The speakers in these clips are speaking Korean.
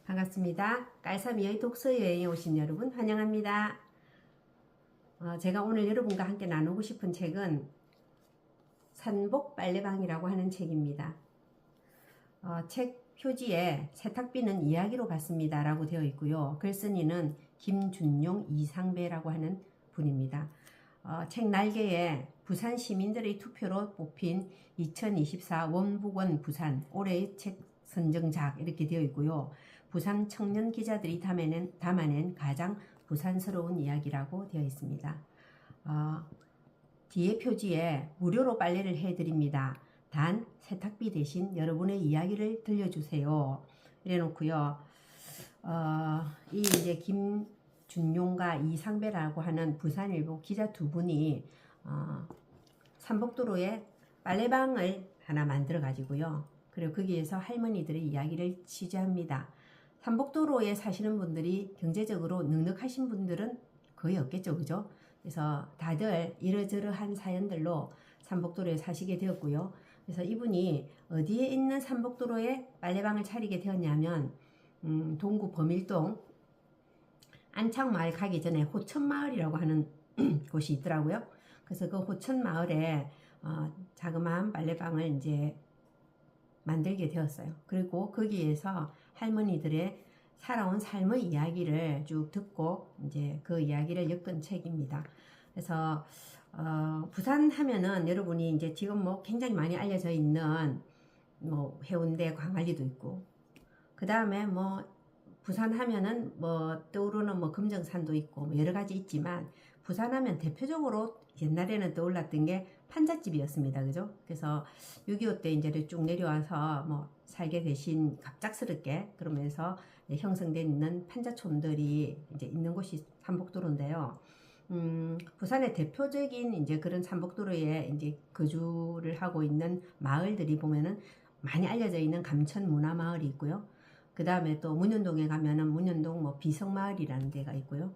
반갑습니다. 깔삼이의 독서여행에 오신 여러분 환영합니다. 제가 오늘 여러분과 함께 나누고 싶은 책은 산복 빨래방이라고 하는 책입니다. 책 표지에 세탁비는 이야기로 받습니다 라고 되어 있고요. 글쓴이는 김준용, 이상배라고 하는 분입니다. 책 날개에 부산 시민들의 투표로 뽑힌 2024 원북원 부산 올해의 책 선정작 이렇게 되어 있고요. 부산 청년 기자들이 담아낸 가장 부산스러운 이야기라고 되어 있습니다. 뒤에 표지에 무료로 빨래를 해드립니다. 단 세탁비 대신 여러분의 이야기를 들려주세요. 이래 놓고요. 이 이제 김준용과 이상배라고 하는 부산일보 기자 두 분이 삼복도로에 빨래방을 하나 만들어 가지고요. 그리고 거기에서 할머니들의 이야기를 취재합니다. 삼복도로에 사시는 분들이 경제적으로 넉넉하신 분들은 거의 없겠죠, 그죠? 그래서 다들 이러저러한 사연들로 삼복도로에 사시게 되었고요. 그래서 이분이 어디에 있는 삼복도로에 빨래방을 차리게 되었냐면 동구 범일동 안창마을 가기 전에 호천마을이라고 하는 곳이 있더라고요. 그래서 그 호천마을에 자그마한 빨래방을 이제 만들게 되었어요. 그리고 거기에서 할머니들의 살아온 삶의 이야기를 쭉 듣고 이제 그 이야기를 엮은 책입니다. 그래서 부산 하면은 여러분이 이제 지금 뭐 굉장히 많이 알려져 있는 뭐 해운대 광안리도 있고, 그 다음에 뭐 부산 하면은 뭐 떠오르는 뭐 금정산도 있고 뭐 여러 가지 있지만, 부산 하면 대표적으로 옛날에는 떠올랐던 게 판잣집이었습니다. 그죠? 그래서 6.25 때 이제 쭉 내려와서 뭐 살게 되신 갑작스럽게 그러면서 형성된 있는 판잣촌들이 이제 있는 곳이 삼복도로인데요. 부산의 대표적인 이제 그런 삼복도로에 이제 거주를 하고 있는 마을들이 보면은 많이 알려져 있는 감천 문화마을이 있고요. 그 다음에 또 문현동에 가면은 문현동 뭐 비성마을이라는 데가 있고요.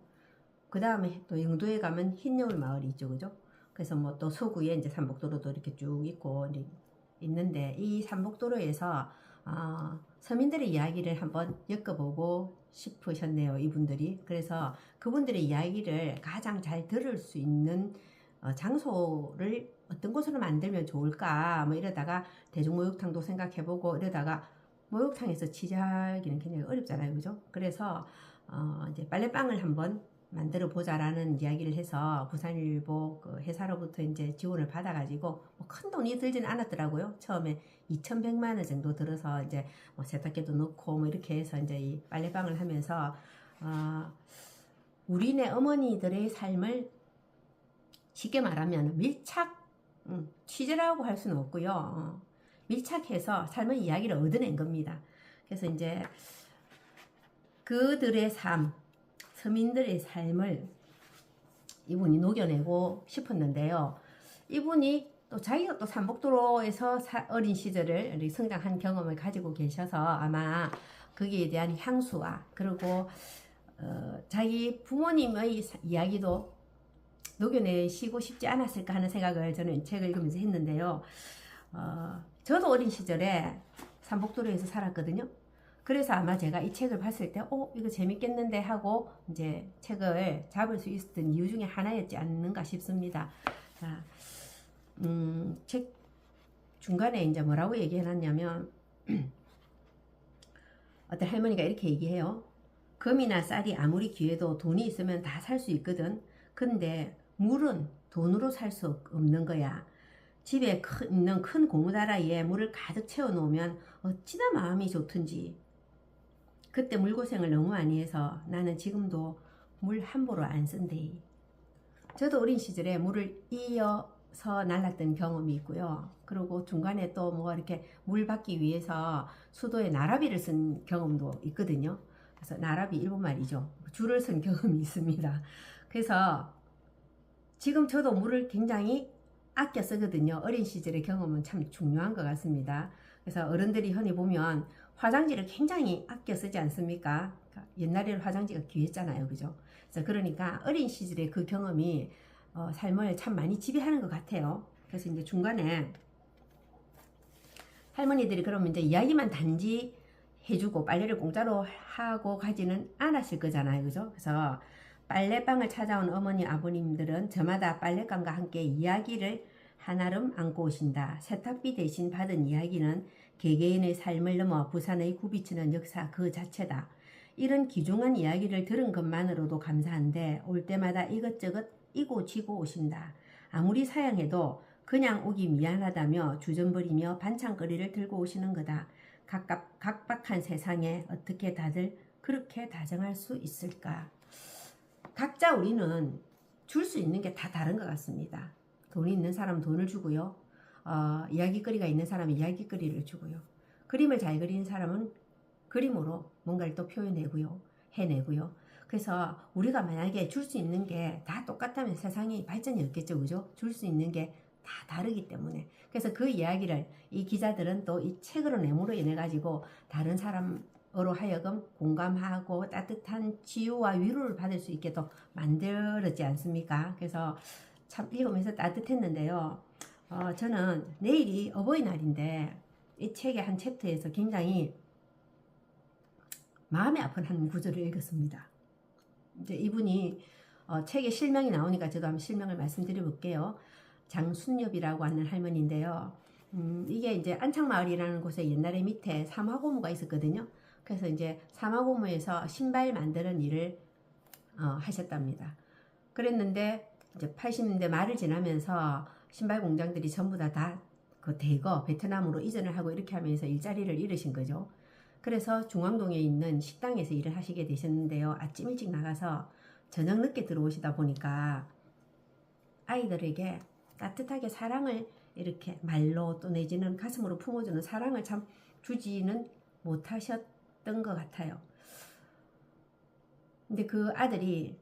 그 다음에 또 영도에 가면 흰여울 마을이 있죠, 그죠? 그래서 뭐 또 서구에 이제 삼복도로도 이렇게 쭉 있고 있는데, 이 삼복도로에서 서민들의 이야기를 한번 엮어보고 싶으셨네요, 이분들이. 그래서 그분들의 이야기를 가장 잘 들을 수 있는 장소를 어떤 곳으로 만들면 좋을까 뭐 이러다가 대중목욕탕도 생각해보고 이러다가 목욕탕에서 취재하기는 굉장히 어렵잖아요, 그죠? 그래서 이제 빨래방을 한번 만들어 보자라는 이야기를 해서 부산일보 그 회사로부터 이제 지원을 받아가지고 뭐 큰 돈이 들지는 않았더라고요. 처음에 2,100만 원 정도 들어서 이제 뭐 세탁기도 넣고 뭐 이렇게 해서 이제 이 빨래방을 하면서 우리네 어머니들의 삶을 쉽게 말하면 밀착 취재라고 할 수는 없고요. 밀착해서 삶의 이야기를 얻어낸 겁니다. 그래서 이제 그들의 삶, 서민들의 삶을 이분이 녹여내고 싶었는데요. 이분이 또 자기가 또 삼복도로에서 어린 시절을 성장한 경험을 가지고 계셔서 아마 거기에 대한 향수와 그리고 자기 부모님의 이야기도 녹여내시고 싶지 않았을까 하는 생각을 저는 책을 읽으면서 했는데요. 저도 어린 시절에 삼복도로에서 살았거든요. 그래서 아마 제가 이 책을 봤을 때 이거 재밌겠는데 하고 이제 책을 잡을 수 있었던 이유 중에 하나였지 않는가 싶습니다. 자, 책 중간에 이제 뭐라고 얘기해놨냐면 어떤 할머니가 이렇게 얘기해요. 금이나 쌀이 아무리 귀해도 돈이 있으면 다 살 수 있거든. 근데 물은 돈으로 살 수 없는 거야. 집에 있는 큰 고무다라이에 물을 가득 채워 놓으면 어찌나 마음이 좋든지. 그때 물고생을 너무 많이 해서 나는 지금도 물 함부로 안 쓴대. 저도 어린 시절에 물을 이어서 날랐던 경험이 있고요. 그리고 중간에 또 뭐 이렇게 물 받기 위해서 수도에 나라비를 쓴 경험도 있거든요. 그래서 나라비 일본 말이죠. 줄을 쓴 경험이 있습니다. 그래서 지금 저도 물을 굉장히 아껴 쓰거든요. 어린 시절의 경험은 참 중요한 것 같습니다. 그래서 어른들이 흔히 보면 화장지를 굉장히 아껴 쓰지 않습니까? 옛날에는 화장지가 귀했잖아요, 그죠? 그래서 그러니까 어린 시절의 그 경험이 삶을 참 많이 지배하는 것 같아요. 그래서 이제 중간에 할머니들이 그러면 이제 이야기만 단지 해주고 빨래를 공짜로 하고 가지는 않았을 거잖아요. 그죠? 그래서 빨래방을 찾아온 어머니 아버님들은 저마다 빨랫감과 함께 이야기를 한아름 안고 오신다. 세탁비 대신 받은 이야기는 개개인의 삶을 넘어 부산의 굽이치는 역사 그 자체다. 이런 귀중한 이야기를 들은 것만으로도 감사한데 올 때마다 이것저것 이고 지고 오신다. 아무리 사양해도 그냥 오기 미안하다며 주전부리며 반찬거리를 들고 오시는 거다. 각박한 세상에 어떻게 다들 그렇게 다정할 수 있을까? 각자 우리는 줄 수 있는 게 다 다른 것 같습니다. 돈이 있는 사람은 돈을 주고요. 이야기거리가 있는 사람은 이야기거리를 주고요. 그림을 잘 그리는 사람은 그림으로 뭔가를 또 표현해내고요. 해내고요. 그래서 우리가 만약에 줄 수 있는 게 다 똑같다면 세상이 발전이 없겠죠. 그죠? 줄 수 있는 게 다 다르기 때문에. 그래서 그 이야기를 이 기자들은 또 이 책으로 내모로 인해 가지고 다른 사람으로 하여금 공감하고 따뜻한 치유와 위로를 받을 수 있게 또 만들었지 않습니까? 그래서 참 읽으면서 따뜻했는데요. 저는 내일이 어버이날인데 이 책의 한 챕터에서 굉장히 마음이 아픈 한 구절을 읽었습니다. 이제 이분이 책에 실명이 나오니까 저도 한번 실명을 말씀드려 볼게요. 장순엽이라고 하는 할머니인데요. 이게 이제 안창마을이라는 곳에 옛날에 밑에 사마고무가 있었거든요. 그래서 이제 사마고무에서 신발 만드는 일을 하셨답니다. 그랬는데 이제 80년대 말을 지나면서 신발 공장들이 전부 다 그 대거 베트남으로 이전을 하고 이렇게 하면서 일자리를 잃으신 거죠. 그래서 중앙동에 있는 식당에서 일을 하시게 되셨는데요. 아침 일찍 나가서 저녁 늦게 들어오시다 보니까 아이들에게 따뜻하게 사랑을 이렇게 말로 또 내지는 가슴으로 품어주는 사랑을 참 주지는 못하셨던 것 같아요. 근데 그 아들이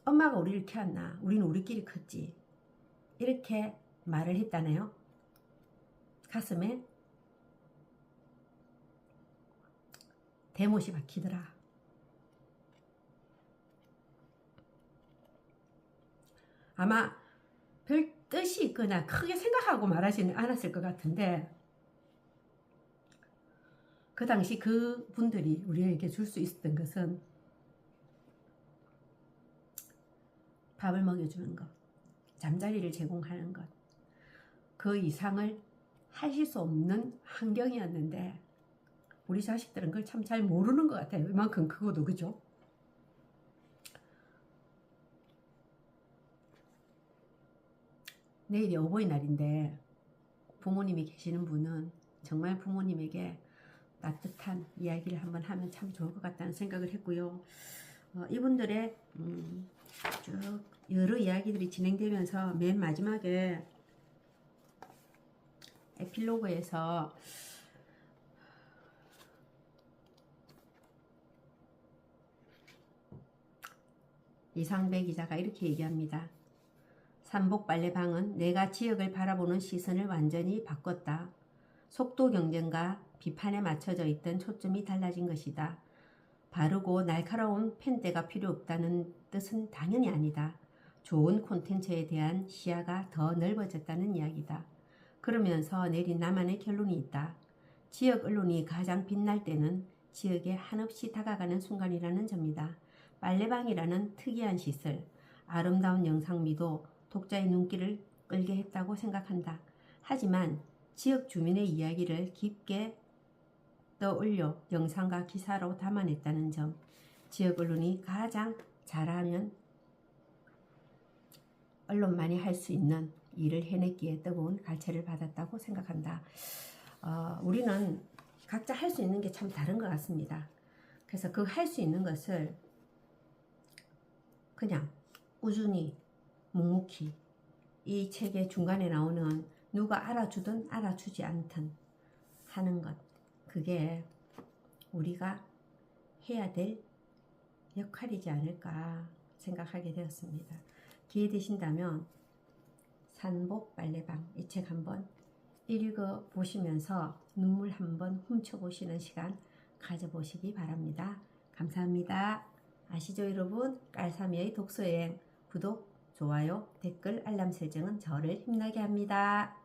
엄마가 우리를 키웠나? 우리는 우리끼리 컸지. 이렇게 말을 했다네요. 가슴에 대못이 박히더라. 아마 별 뜻이 있거나 크게 생각하고 말하지는 않았을 것 같은데 그 당시 그 분들이 우리에게 줄 수 있었던 것은 밥을 먹여주는 것, 잠자리를 제공하는 것, 그 이상을 하실 수 없는 환경이었는데 우리 자식들은 그걸 참 잘 모르는 것 같아요. 이만큼 크고도. 그죠? 내일이 어버이날인데 부모님이 계시는 분은 정말 부모님에게 따뜻한 이야기를 한번 하면 참 좋을 것 같다는 생각을 했고요. 이분들의 쭉 여러 이야기들이 진행되면서 맨 마지막에 에필로그에서 이상배 기자가 이렇게 얘기합니다. 삼복 빨래방은 내가 지역을 바라보는 시선을 완전히 바꿨다. 속도 경쟁과 비판에 맞춰져 있던 초점이 달라진 것이다. 바르고 날카로운 펜대가 필요 없다는 뜻은 당연히 아니다. 좋은 콘텐츠에 대한 시야가 더 넓어졌다는 이야기다. 그러면서 내린 나만의 결론이 있다. 지역 언론이 가장 빛날 때는 지역에 한없이 다가가는 순간이라는 점이다. 빨래방이라는 특이한 시설, 아름다운 영상미도 독자의 눈길을 끌게 했다고 생각한다. 하지만 지역 주민의 이야기를 깊게 떠올려 영상과 기사로 담아냈다는 점, 지역 언론이 가장 잘하면 언론만이 할 수 있는 일을 해냈기에 뜨거운 갈채를 받았다고 생각한다. 우리는 각자 할 수 있는 게 참 다른 것 같습니다. 그래서 그 할 수 있는 것을 그냥 꾸준히 묵묵히 이 책의 중간에 나오는 누가 알아주든 알아주지 않든 하는 것, 그게 우리가 해야 될 역할이지 않을까 생각하게 되었습니다. 기회 되신다면 산복 빨래방 이 책 한번 읽어보시면서 눈물 한번 훔쳐보시는 시간 가져보시기 바랍니다. 감사합니다. 아시죠 여러분? 깔삼이의 독서여행 구독, 좋아요, 댓글, 알람 설정은 저를 힘나게 합니다.